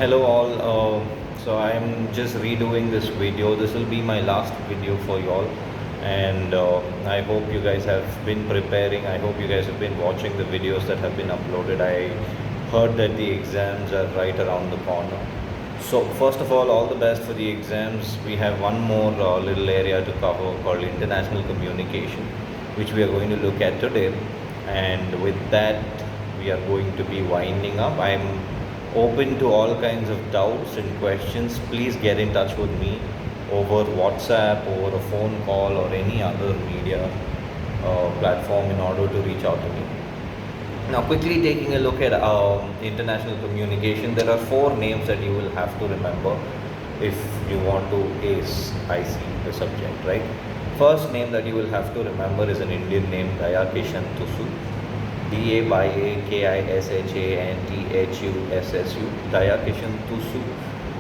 Hello all. So I'm just redoing this video. This will be my last video for you all, and I hope you guys have been preparing. I hope you guys have been watching the videos that have been uploaded. I heard that the exams are right around the corner. So first of all the best for the exams. We have one more little area to cover called international communication, which we are going to look at today. And with that, we are going to be winding up. I'm open to all kinds of doubts and questions. Please get in touch with me over WhatsApp, over a phone call, or any other media platform in order to reach out to me. Now, quickly taking a look at international communication, there are four names that you will have to remember if you want to ace IC the subject, right? First name that you will have to remember is an Indian name, Dayakishan Tusu. Dayakishan Dayakishan Tusu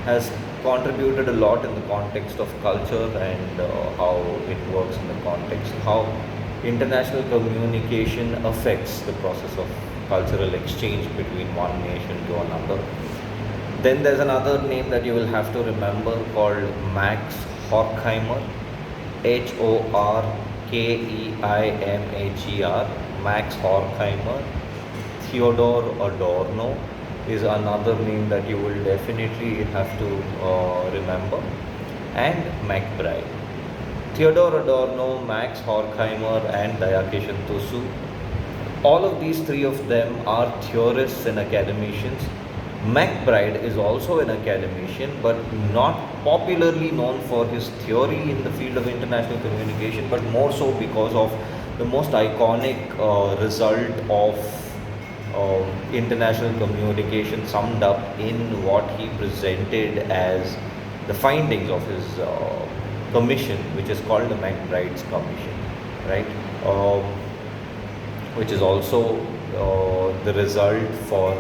has contributed a lot in the context of culture and how it works in the context, how international communication affects the process of cultural exchange between one nation to another. Then there's another name that you will have to remember called Max Horkheimer, Horkeimer. Max Horkheimer. Theodore Adorno is another name that you will definitely have to remember, and McBride. Theodore Adorno, Max Horkheimer, and Dayakishan Tusu. All of these three of them are theorists and academicians. McBride is also an academician, but not popularly known for his theory in the field of international communication, but more so because of the most iconic result of international communication summed up in what he presented as the findings of his commission, which is called the McBride's Commission, right? Which is also the result for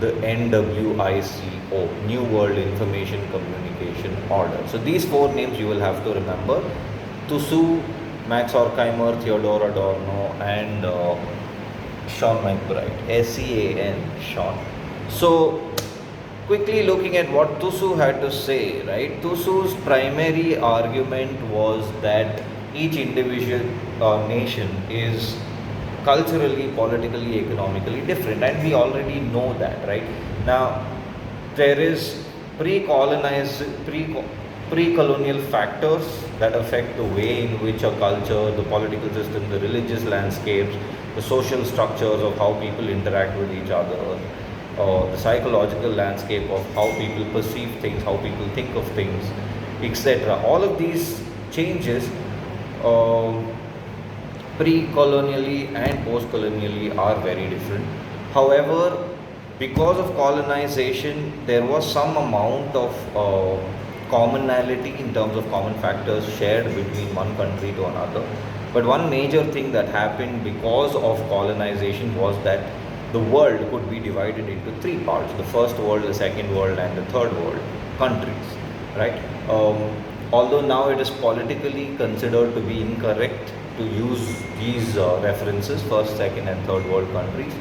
the NWICO, New World Information Communication Order. So these four names you will have to remember: Tusu, Max Horkheimer, Theodore Adorno, and Sean McBride, SEAN, Sean. So quickly looking at what Tusu had to say, right? Tusu's primary argument was that each individual nation is culturally, politically, economically different, and we already know that, right? Now, there is pre-colonial factors that affect the way in which a culture, the political system, the religious landscapes, the social structures of how people interact with each other, the psychological landscape of how people perceive things, how people think of things, etc. All of these changes pre-colonially and post-colonially are very different. However, because of colonization, there was some amount of commonality in terms of common factors shared between one country to another. But one major thing that happened because of colonization was that the world could be divided into three parts: the first world, the second world, and the third world countries, right? Although now it is politically considered to be incorrect to use these references, first, second, and third world countries,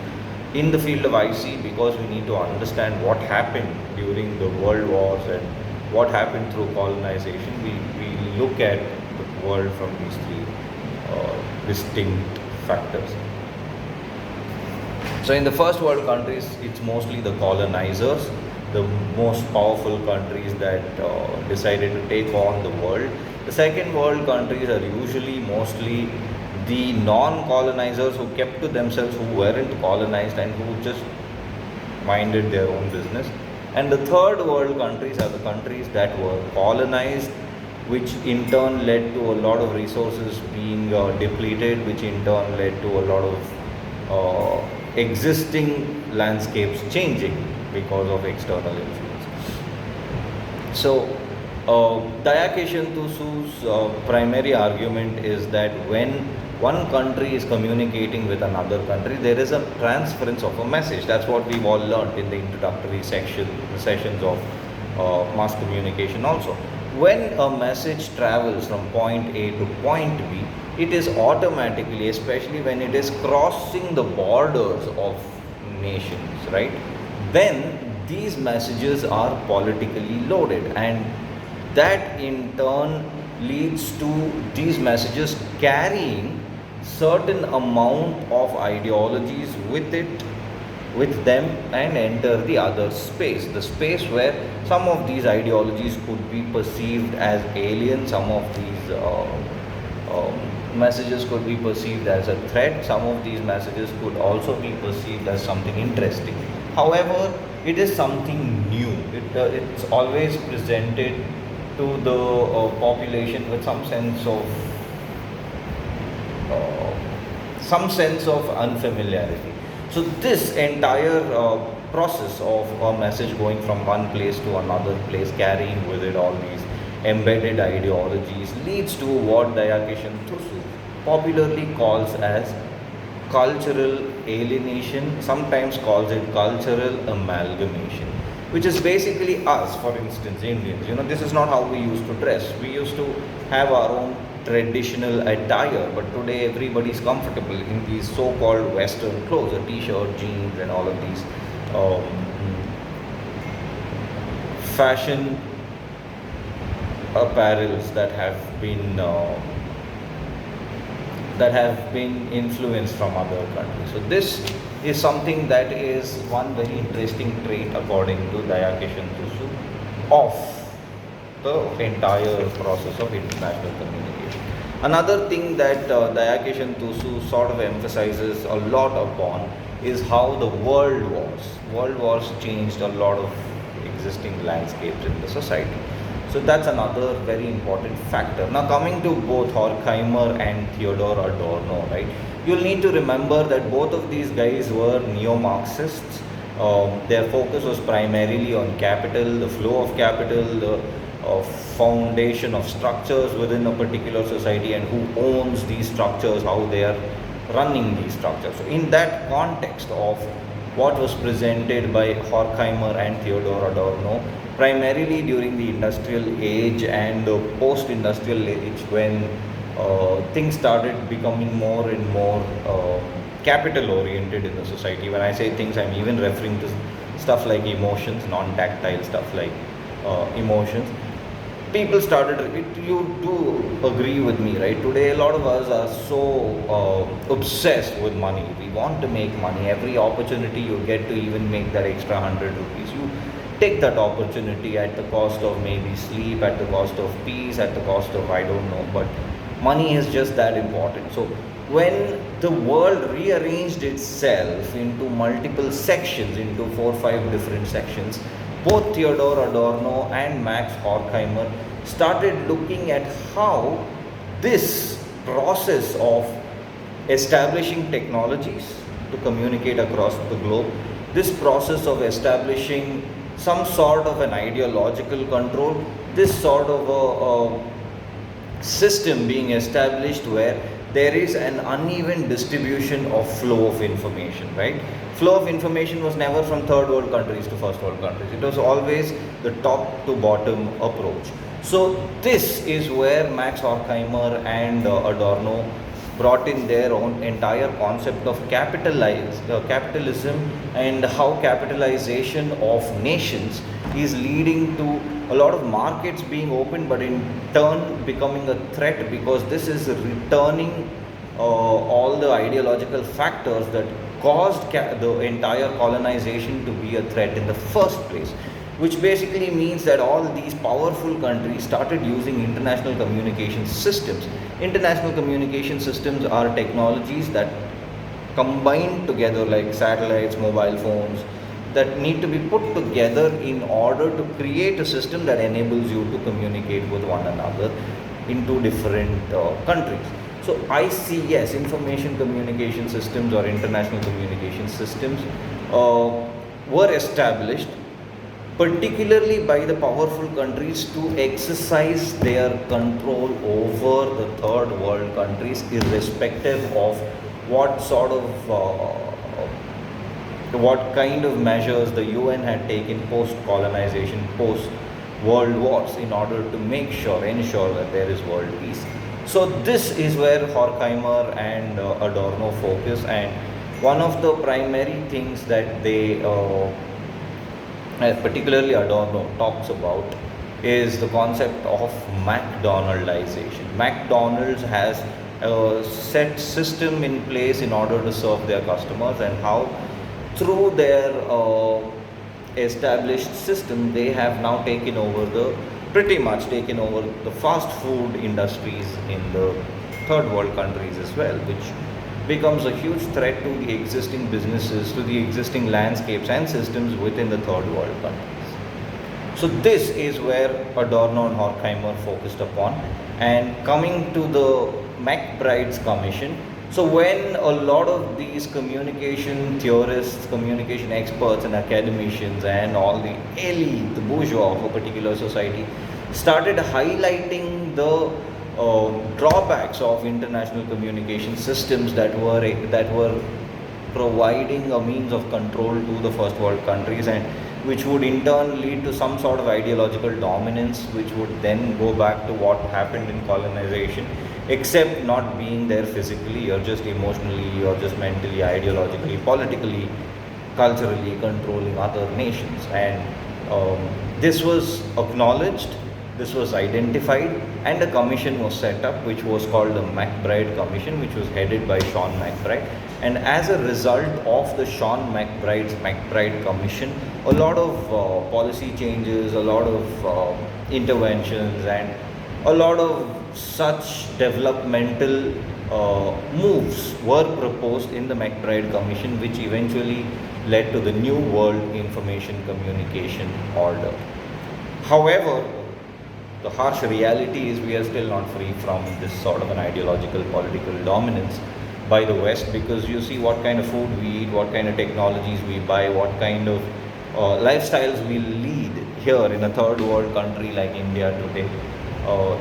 in the field of IC, because we need to understand what happened during the world wars and what happened through colonization, we look at the world from these three distinct factors. So in the first world countries, it's mostly the colonizers, the most powerful countries that decided to take on the world. The second world countries are usually mostly the non-colonizers who kept to themselves, who weren't colonized and who just minded their own business. And the third world countries are the countries that were colonized, which in turn led to a lot of resources being depleted, which in turn led to a lot of existing landscapes changing because of external influence. So Dayakishan Tusu's primary argument is that when one country is communicating with another country, there is a transference of a message. That's what we've all learned in the introductory sessions of mass communication also. When a message travels from point A to point B, it is automatically, especially when it is crossing the borders of nations, right? Then these messages are politically loaded, and that in turn leads to these messages carrying certain amount of ideologies with them and enter the other space, the space where some of these ideologies could be perceived as alien, some of these messages could be perceived as a threat, some of these messages could also be perceived as something interesting. However, it is something new. It's always presented to the population with some sense of unfamiliarity. So this entire process of a message going from one place to another place, carrying with it all these embedded ideologies, leads to what Dayakishan Thusu popularly calls as cultural alienation, sometimes calls it cultural amalgamation, which is basically us, for instance, Indians. This is not how we used to dress. We used to have our own traditional attire, but today everybody is comfortable in these so-called Western clothes, a t-shirt, jeans, and all of these fashion apparels that have been influenced from other countries. So this is something that is one very interesting trait, according to Dayakishan Thusu, of the entire process of international communication. Another thing that Dayakishan Thusu sort of emphasizes a lot upon is how the world wars changed a lot of existing landscapes in the society. So that's another very important factor. Now, coming to both Horkheimer and Theodor Adorno, right? You'll need to remember that both of these guys were neo-Marxists. Their focus was primarily on capital, the flow of capital, the foundation of structures within a particular society, and who owns these structures, how they are running these structures. So in that context of what was presented by Horkheimer and Theodor Adorno, primarily during the industrial age and the post-industrial age, when things started becoming more and more capital-oriented in the society. When I say things, I'm even referring to stuff like emotions, non-tactile stuff like emotions. People started, you do agree with me, right? Today, a lot of us are so obsessed with money. We want to make money. Every opportunity you get to even make that extra 100 rupees, you take that opportunity at the cost of maybe sleep, at the cost of peace, at the cost of I don't know, but money is just that important. So when the world rearranged itself into multiple sections, into 4 or 5 different sections, both Theodor Adorno and Max Horkheimer started looking at how this process of establishing technologies to communicate across the globe, this process of establishing some sort of an ideological control, this sort of a system being established where there is an uneven distribution of flow of information, right? Flow of information was never from third world countries to first world countries. It was always the top to bottom approach. So this is where Max Horkheimer and Adorno brought in their own entire concept of capitalism, and how capitalization of nations is leading to a lot of markets being opened, but in turn becoming a threat, because this is returning all the ideological factors that caused the entire colonization to be a threat in the first place, which basically means that all these powerful countries started using international communication systems. International communication systems are technologies that combine together, like satellites, mobile phones, that need to be put together in order to create a system that enables you to communicate with one another in two different countries. So I see, yes, information communication systems or international communication systems were established particularly by the powerful countries to exercise their control over the third world countries, irrespective of what sort of what kind of measures the UN had taken post-colonization, post-world wars, in order to ensure that there is world peace. So this is where Horkheimer and Adorno focus, and one of the primary things that they particularly Adorno talks about, is the concept of McDonaldization. McDonald's has a set system in place in order to serve their customers, and how through their established system they have now pretty much taken over the fast food industries in the third world countries as well, which becomes a huge threat to the existing businesses, to the existing landscapes and systems within the third world countries. So this is where Adorno and Horkheimer focused upon. And coming to the MacBride's Commission, so when a lot of these communication theorists, communication experts and academicians and all the elite, the bourgeois of a particular society started highlighting the drawbacks of international communication systems that were providing a means of control to the first world countries, and which would in turn lead to some sort of ideological dominance, which would then go back to what happened in colonization, except not being there physically, or just emotionally, or just mentally, ideologically, politically, culturally controlling other nations. And this was acknowledged, this was identified, and a commission was set up which was called the MacBride Commission, which was headed by Sean MacBride. And as a result of the Sean MacBride's MacBride Commission, a lot of policy changes, a lot of interventions, and a lot of such developmental moves were proposed in the MacBride Commission, which eventually led to the New World Information Communication Order. However, the harsh reality is we are still not free from this sort of an ideological political dominance by the West, because you see what kind of food we eat, what kind of technologies we buy, what kind of lifestyles we lead here in a third world country like India today.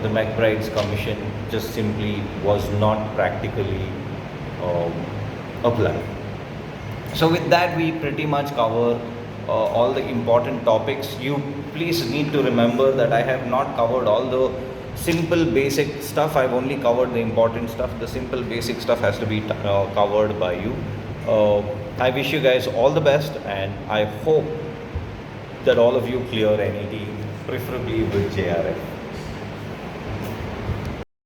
The MacBride's Commission just simply was not practically applied. So with that, we pretty much cover all the important topics. You please need to remember that I have not covered all the simple basic stuff. I've only covered the important stuff. The simple basic stuff has to be covered by you. I wish you guys all the best, and I hope that all of you clear NET, preferably with JRF.